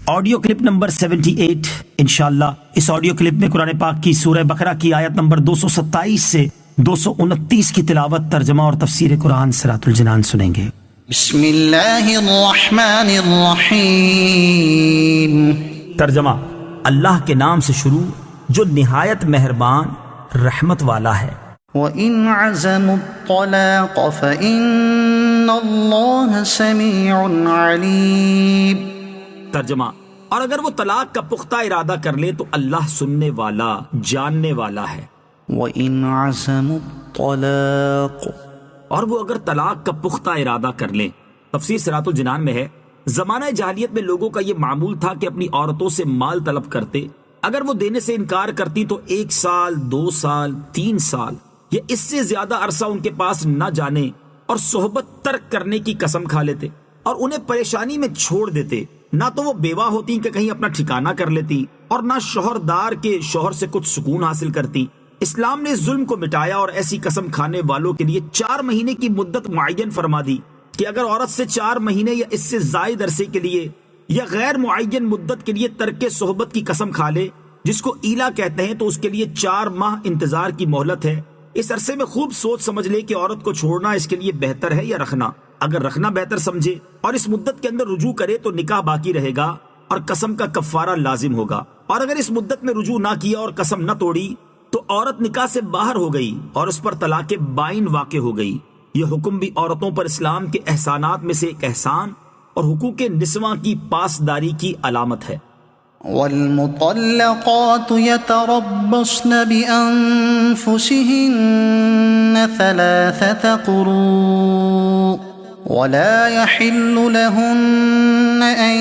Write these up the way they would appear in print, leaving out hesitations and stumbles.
Audio clip number 78 انشاءاللہ اس audio clip میں قرآن پاک کی سورہ بقرہ کی آیت نمبر 227 سے 229 کی تلاوت، ترجمہ اور تفسیر قرآن صراط الجنان سنیں گے۔ بسم اللہ الرحمن الرحیم۔ ترجمہ: اللہ کے نام سے شروع جو نہایت مہربان رحمت والا ہے۔ وَإِنْ عَزَمُوا الطَّلَاقَ فَإِنَّ اللَّهَ سَمِيعٌ عَلِيمٌ۔ ترجمہ: اور اگر وہ طلاق کا پختہ ارادہ کر لے تو اللہ سننے والا، جاننے والا ہے۔ وَإِنْ عَزَمُوا الطَّلَاقَ، اور وہ اگر طلاق کا پختہ ارادہ کر لیں۔ تفسیر صراط الجنان میں ہے، زمانہ جاہلیت میں لوگوں کا یہ معمول تھا کہ اپنی عورتوں سے مال طلب کرتے، اگر وہ دینے سے انکار کرتی تو 1 سال، 2 سال، 3 سال یا اس سے زیادہ عرصہ ان کے پاس نہ جانے اور صحبت ترک کرنے کی قسم کھا لیتے اور انہیں پریشانی میں چھوڑ دیتے۔ نہ تو وہ بیوہ ہوتی کہ کہیں اپنا ٹھکانہ کر لیتی اور نہ شوہردار کے شوہر سے کچھ سکون حاصل کرتی۔ اسلام نے ظلم کو مٹایا اور ایسی قسم کھانے والوں کے لیے 4 مہینے کی مدت معین فرما دی کہ اگر عورت سے 4 مہینے یا اس سے زائد عرصے کے لیے یا غیر معین مدت کے لیے ترک صحبت کی قسم کھا لے، جس کو ایلا کہتے ہیں، تو اس کے لیے 4 ماہ انتظار کی مہلت ہے۔ اس عرصے میں خوب سوچ سمجھ لے کہ عورت کو چھوڑنا اس کے لیے بہتر ہے یا رکھنا۔ اگر رکھنا بہتر سمجھے اور اس مدت کے اندر رجوع کرے تو نکاح باقی رہے گا اور قسم کا کفارہ لازم ہوگا، اور اگر اس مدت میں رجوع نہ کیا اور قسم نہ توڑی تو عورت نکاح سے باہر ہو گئی اور اس پر طلاق بائن واقع ہو گئی۔ یہ حکم بھی عورتوں پر اسلام کے احسانات میں سے ایک احسان اور حقوق نسواں کی پاسداری کی علامت ہے۔ والمطلقات يتربصن بأنفسهن 3 قروء ولا يحل لهن أن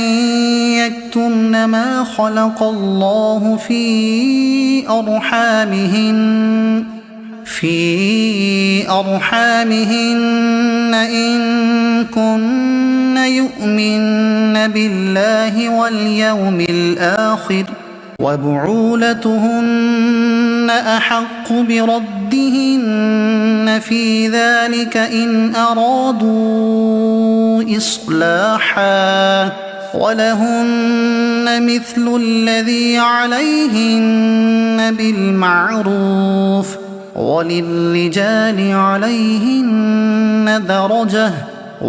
يكتمن ما خلق الله في أرحامهن إن كن يؤمن بالله واليوم الآخر وبعولتهن أحق بردهن في ذلك إن أرادوا إصلاحا ولهن مثل الذي عليهن بالمعروف وللرجال عليهن درجة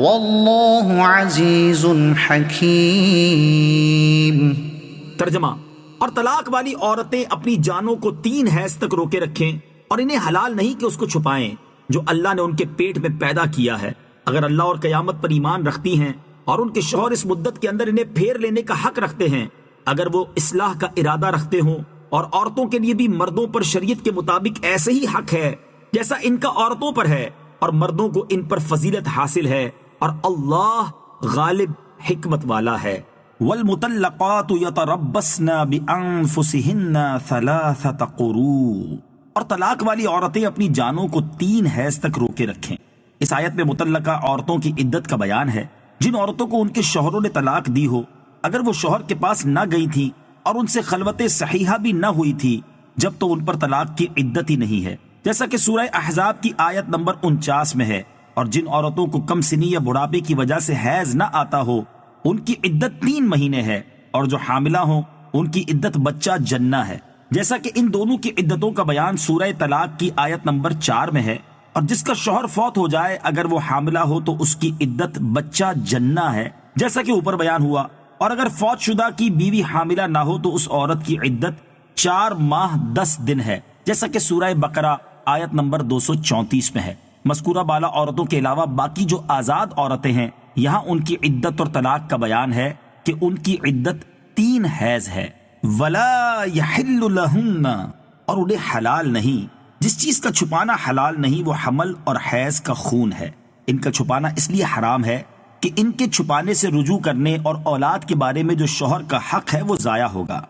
واللہ عزیز حکیم۔ ترجمہ: اور طلاق والی عورتیں اپنی جانوں کو 3 حیض تک روکے رکھیں اور انہیں حلال نہیں کہ اس کو چھپائیں جو اللہ نے ان کے پیٹ میں پیدا کیا ہے، اگر اللہ اور قیامت پر ایمان رکھتی ہیں اور ان کے شوہر اس مدت کے اندر انہیں پھیر لینے کا حق رکھتے ہیں، اگر وہ اصلاح کا ارادہ رکھتے ہوں۔ اور عورتوں کے لیے بھی مردوں پر شریعت کے مطابق ایسے ہی حق ہے جیسا ان کا عورتوں پر ہے، اور مردوں کو ان پر فضیلت حاصل ہے، اور اللہ غالب حکمت والا ہے۔ والمطلقات یتربصن بانفسہن 3 قروء، اور طلاق والی عورتیں اپنی جانوں کو 3 حیض تک روکے رکھیں۔ اس آیت میں مطلقہ عورتوں کی عدت کا بیان ہے، جن عورتوں کو ان کے شوہروں نے طلاق دی ہو، اگر وہ شوہر کے پاس نہ گئی تھی اور ان سے خلوت صحیحہ بھی نہ ہوئی تھی، جب تو ان پر طلاق کی عدت ہی نہیں ہے، جیسا کہ سورہ احزاب کی آیت نمبر 49 میں ہے۔ اور جن عورتوں کو کم سنی یا بڑھاپے کی وجہ سے حیض نہ آتا ہو، ان کی عدت 3 مہینے ہے، اور جو حاملہ ہوں ان کی عدت بچہ جنہ ہے، جیسا کہ ان دونوں کی عدتوں کا بیان سورہ طلاق کی آیت نمبر 4 میں ہے۔ اور جس کا شوہر فوت ہو جائے اگر وہ حاملہ ہو تو اس کی عدت بچہ جنہ ہے، جیسا کہ اوپر بیان ہوا۔ اور اگر فوت شدہ کی بیوی حاملہ نہ ہو تو اس عورت کی عدت 4 ماہ 10 دن ہے، جیسا کہ سورہ بقرہ آیت نمبر 234 میں ہے۔ مذکورہ بالا عورتوں کے علاوہ باقی جو آزاد عورتیں ہیں، یہاں ان کی عدت اور طلاق کا بیان ہے کہ ان کی عدت 3 حیض ہے۔ ولا یحل لہن، اور انہیں حلال نہیں، جس چیز کا چھپانا حلال نہیں وہ حمل اور حیض کا خون ہے۔ ان کا چھپانا اس لیے حرام ہے کہ ان کے چھپانے سے رجوع کرنے اور اولاد کے بارے میں جو شوہر کا حق ہے وہ ضائع ہوگا۔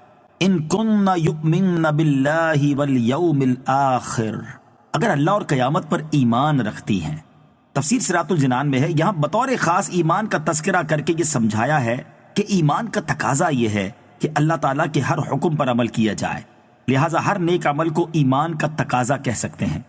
ان کن یؤمن باللہ والیوم الآخر، اگر اللہ اور قیامت پر ایمان رکھتی ہیں۔ تفسیر صراط الجنان میں ہے، یہاں بطور خاص ایمان کا تذکرہ کر کے یہ سمجھایا ہے کہ ایمان کا تقاضا یہ ہے کہ اللہ تعالیٰ کے ہر حکم پر عمل کیا جائے، لہٰذا ہر نیک عمل کو ایمان کا تقاضا کہہ سکتے ہیں۔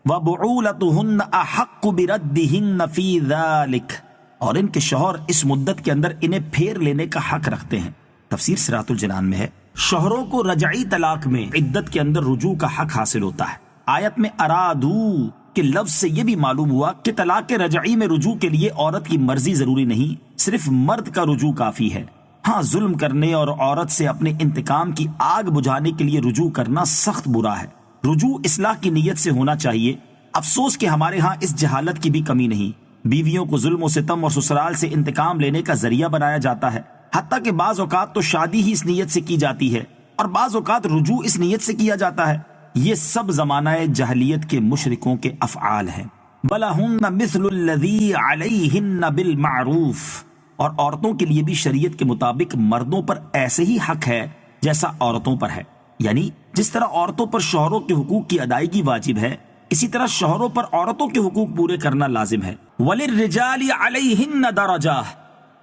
وَبُعُولَتُهُنَّ أَحَقُّ بِرَدِّهِنَّ فِي ذَلِكَ، اور ان کے شوہر اس مدت کے اندر انہیں پھیر لینے کا حق رکھتے ہیں۔ تفسیر صراط الجنان میں ہے شوہروں کو رجعی طلاق میں عدت کے اندر رجوع کا حق حاصل ہوتا ہے۔ آیت میں ارادو کے لفظ سے یہ بھی معلوم ہوا کہ طلاق رجعی میں رجوع کے لیے عورت کی مرضی ضروری نہیں، صرف مرد کا رجوع کافی ہے۔ ہاں، ظلم کرنے اور عورت سے اپنے انتقام کی آگ بجھانے کے لیے رجوع کرنا سخت برا ہے۔ رجوع اصلاح کی نیت سے ہونا چاہیے۔ افسوس کہ ہمارے ہاں اس جہالت کی بھی کمی نہیں، بیویوں کو ظلم و ستم اور سسرال سے انتقام لینے کا ذریعہ بنایا جاتا ہے، حتیٰ کہ بعض اوقات تو شادی ہی اس نیت سے کی جاتی ہے اور بعض اوقات رجوع اس نیت سے کیا جاتا ہے۔ یہ سب زمانہ جاہلیت کے مشرکوں کے افعال ہیں۔ وَلَهُنَّ مِثْلُ الَّذِي عَلَيْهِنَّ بِالْمَعْرُوفِ، اور عورتوں کے لیے بھی شریعت کے مطابق مردوں پر ایسے ہی حق ہے جیسا عورتوں پر ہے، یعنی جس طرح عورتوں پر شوہروں کے حقوق کی ادائیگی واجب ہے، اسی طرح شوہروں پر عورتوں کے حقوق پورے کرنا لازم ہے۔ وَلِلرِّجَالِ عَلَيْهِنَّ دَرَجَةٌ،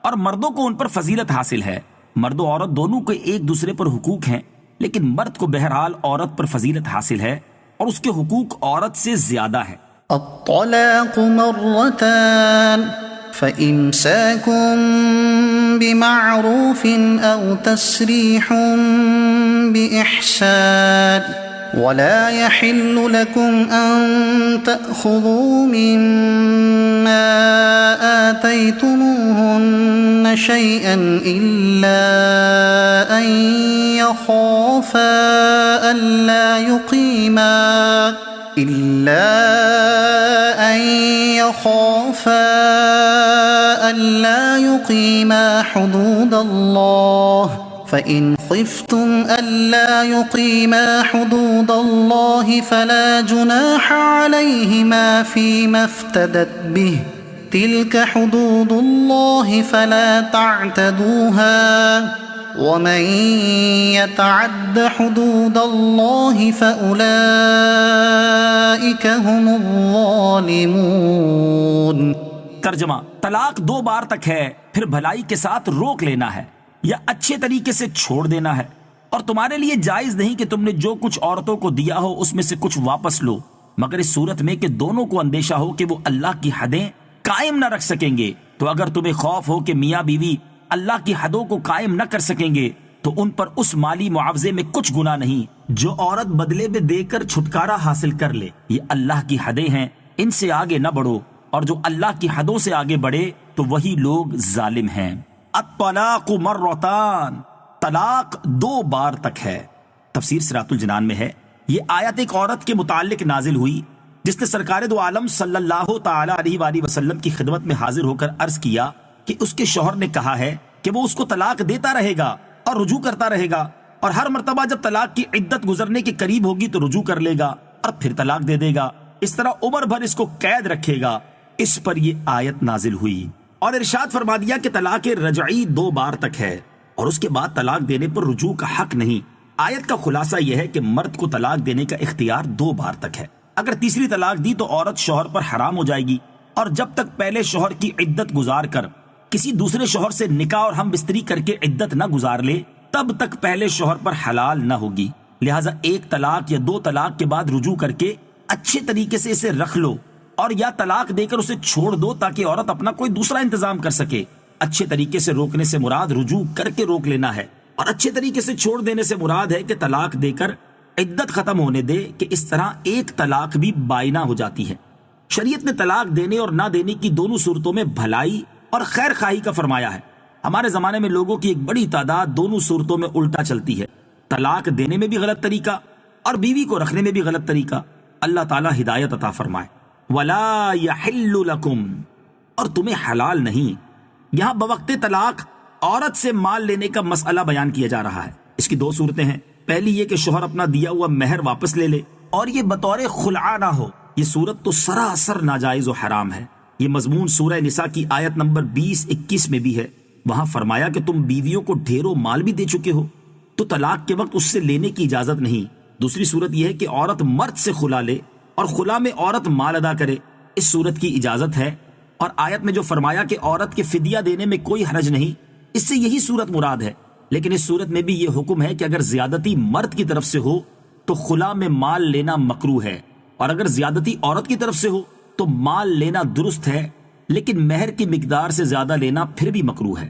اور مردوں کو ان پر فضیلت حاصل ہے۔ مرد و عورت دونوں کے ایک دوسرے پر حقوق ہیں، لیکن مرد کو بہرحال عورت پر فضیلت حاصل ہے اور اس کے حقوق عورت سے زیادہ ہے۔ الطلاق مرتان فإمساكم بمعروف أو تسريح بإحسان ولا يحل لكم أن تأخذوا مما آتيتموهن شيئا إلا أن يخافا ألا يقيما حدود الله، فإن خفتم ألا يقيما حدود الله فلا جناح عليهما فيما افتدت به، تلك حدود الله فلا تعتدوها، ومن يتعد حدود الله فأولئك هم الظالمون۔ ترجمہ: طلاق 2 بار تک ہے، پھر بھلائی کے ساتھ روک لینا ہے یا اچھے طریقے سے چھوڑ دینا ہے، اور تمہارے لیے جائز نہیں کہ تم نے جو کچھ عورتوں کو دیا ہو اس میں سے کچھ واپس لو، مگر اس صورت میں کہ دونوں کو اندیشہ ہو کہ وہ اللہ کی حدیں قائم نہ رکھ سکیں گے۔ تو اگر تمہیں خوف ہو کہ میاں بیوی اللہ کی حدوں کو قائم نہ کر سکیں گے تو ان پر اس مالی معاوضے میں کچھ گناہ نہیں جو عورت بدلے میں دے کر چھٹکارا حاصل کر لے۔ یہ اللہ کی حدیں ہیں، ان سے آگے نہ بڑھو، اور جو اللہ کی حدوں سے آگے بڑھے تو وہی لوگ ظالم ہیں۔ الطلاق مرتان، طلاق 2 بار تک ہے۔ تفسیر صراط الجنان میں ہے یہ آیت ایک عورت کے متعلق نازل ہوئی جس نے سرکار دو عالم صلی اللہ تعالی علیہ وآلہ وسلم کی خدمت میں حاضر ہو کر عرض کیا کہ اس کے شوہر نے کہا ہے کہ وہ اس کو طلاق دیتا رہے گا اور رجوع کرتا رہے گا، اور ہر مرتبہ جب طلاق کی عدت گزرنے کے قریب ہوگی تو رجوع کر لے گا اور پھر طلاق دے دے گا، اس طرح عمر بھر اس کو قید رکھے گا۔ اس پر یہ آیت نازل ہوئی اور ارشاد فرما دیا کہ طلاق رجعی 2 بار تک ہے اور اس کے بعد طلاق دینے پر رجوع کا حق نہیں۔ آیت کا خلاصہ یہ ہے کہ مرد کو طلاق دینے کا اختیار 2 بار تک ہے۔ اگر تیسری طلاق دی تو عورت شوہر پر حرام ہو جائے گی، اور جب تک پہلے شوہر کی عدت گزار کر کسی دوسرے شوہر سے نکاح اور ہم بستری کر کے عدت نہ گزار لے تب تک پہلے شوہر پر حلال نہ ہوگی۔ لہٰذا 1 طلاق یا 2 طلاق کے بعد رجوع کر کے اچھے طریقے سے اسے رکھ لو، اور یا طلاق دے کر اسے چھوڑ دو تاکہ عورت اپنا کوئی دوسرا انتظام کر سکے۔ اچھے طریقے سے روکنے سے مراد رجوع کر کے روک لینا ہے، اور اچھے طریقے سے چھوڑ دینے سے مراد ہے کہ طلاق دے کر عدت ختم ہونے دے، کہ اس طرح 1 طلاق بھی بائنہ ہو جاتی ہے۔ شریعت نے طلاق دینے اور نہ دینے کی دونوں صورتوں میں بھلائی اور خیر خواہی کا فرمایا ہے۔ ہمارے زمانے میں لوگوں کی ایک بڑی تعداد دونوں صورتوں میں الٹا چلتی ہے، طلاق دینے میں بھی غلط طریقہ اور بیوی کو رکھنے میں بھی غلط طریقہ۔ اللہ تعالیٰ ہدایت عطا فرمائے۔ وَلَا يَحِلُّ لَكُمْ، اور تمہیں حلال نہیں۔ یہاں بوقت طلاق عورت سے مال لینے کا مسئلہ بیان کیا جا رہا ہے۔ اس کی 2 صورتیں ہیں، پہلی یہ کہ شوہر اپنا دیا ہوا مہر واپس لے لے اور یہ بطور خلع نہ ہو، یہ صورت تو سراسر ناجائز و حرام ہے۔ یہ مضمون سورہ نساء کی آیت نمبر 20-21 میں بھی ہے۔ وہاں فرمایا کہ تم بیویوں کو ڈھیروں مال بھی دے چکے ہو تو طلاق کے وقت اس سے لینے کی اجازت نہیں۔ دوسری صورت یہ ہے کہ عورت مرد سے خلا لے اور خلا میں عورت مال ادا کرے، اس صورت کی اجازت ہے۔ اور آیت میں جو فرمایا کہ عورت کے فدیہ دینے میں کوئی حرج نہیں، اس سے یہی صورت مراد ہے۔ لیکن اس صورت میں بھی یہ حکم ہے کہ اگر زیادتی مرد کی طرف سے ہو تو خلا میں مال لینا مکروہ ہے، اور اگر زیادتی عورت کی طرف سے ہو تو مال لینا درست ہے، لیکن مہر کی مقدار سے زیادہ لینا پھر بھی مکروہ ہے۔